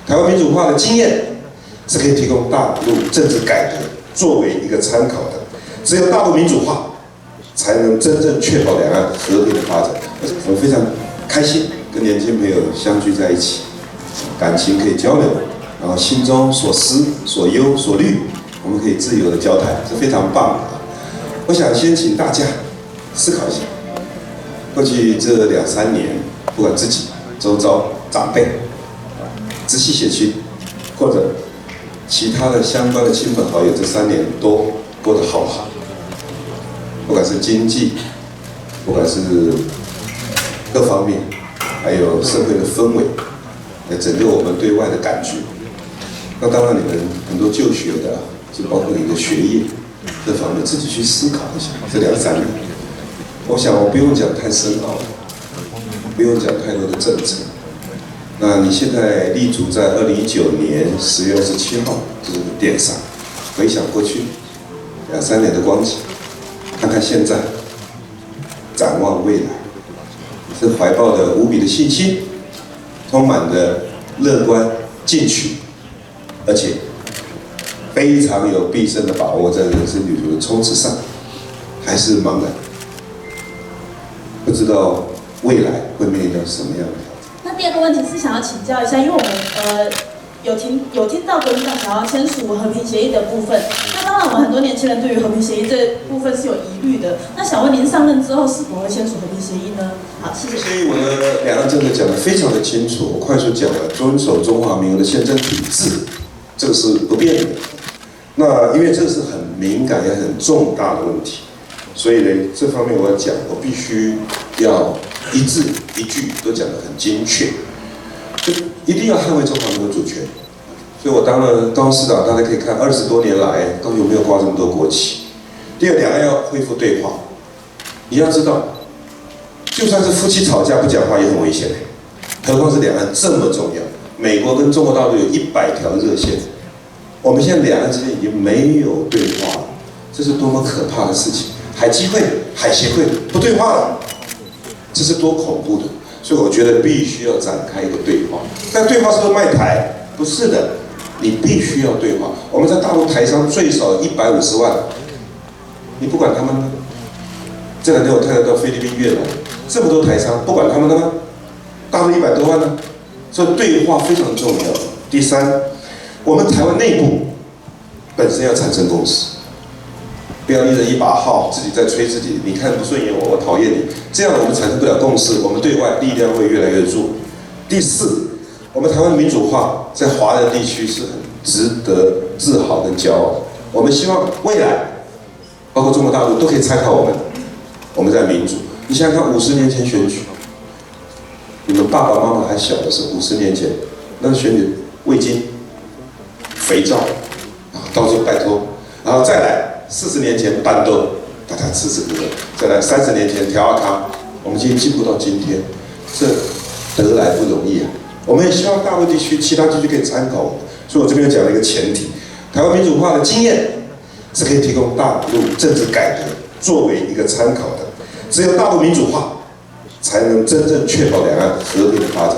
台湾民主化的经验是可以提供大陆政治改革作为一个参考的。只有大陆民主化，才能真正确保两岸和平的发展。我们非常开心跟年轻朋友相聚在一起，感情可以交流，然后心中所思、所忧、所虑，我们可以自由的交谈，是非常棒的。我想先请大家思考一下，过去这2-3年，不管自己、周遭长辈、直系血亲，或者其他的相关的亲朋好友，这3年多过得好不好？不管是经济，不管是各方面，还有社会的氛围，来拯救我们对外的感觉。那当然，你们很多就学的，就包括你的学业这方面，自己去思考一下。这2-3年，我想我不用讲太深奥，不用讲太多的政策。那你现在立足在2019年10月27号这个点上，回想过去2-3年的光景。看看现在，展望未来，是怀抱着无比的信心，充满着乐观进取，而且非常有毕生的把握在人生旅途的冲刺上，还是茫然，不知道未来会面临到什么样的挑战。那第二个问题是想要请教一下，因为我们有听到国民党想要签署和平协议的部分，那当然我们很多年轻人对于和平协议这部分是有疑虑的。那想问您上任之后是否会签署和平协议呢？好，谢谢。所以我的两岸政策讲得非常的清楚，我快速讲了，遵守中华民国的宪政体制，这个是不变的。那因为这是很敏感也很重大的问题，所以呢，这方面我要讲，我必须要一字一句都讲得很精确，就一定要捍卫中华民国主权。所以我当了高雄市长，大家可以看20多年来，高雄没有挂这么多国旗。第二，两岸要恢复对话。你要知道，就算是夫妻吵架不讲话也很危险，何况是两岸这么重要。美国跟中国大陆有100条热线，我们现在两岸之间已经没有对话了，这是多么可怕的事情！海基会、海协会不对话了，这是多恐怖的！所以我觉得必须要展开一个对话。但对话是不是卖台？不是的。你必须要对话。我们在大陆台商最少150万，你不管他们吗？这2天我看得到菲律宾、越南这么多台商，不管他们的吗？大陆100多万呢，所以对话非常重要。第三，我们台湾内部本身要产生共识，不要一人一把号，自己在吹自己，你看不顺眼我，我讨厌你，这样我们产生不了共识，我们对外力量会越来越弱。第四，我们台湾的民主化在华人地区是很值得自豪跟骄傲。我们希望未来，包括中国大陆都可以参考我们在民主。你想想看，50年前选举，你们爸爸妈妈还小的时候，50年前那选举味精、肥皂，到处拜托，然后再来40年前板豆，大家吃这个，再来30年前调阿康，我们今天进步到今天，这得来不容易啊。我们也希望大陆地区、其他地区可以参考我们，所以我这边讲了一个前提：台湾民主化的经验是可以提供大陆政治改革作为一个参考的。只有大陆民主化，才能真正确保两岸和平的发展。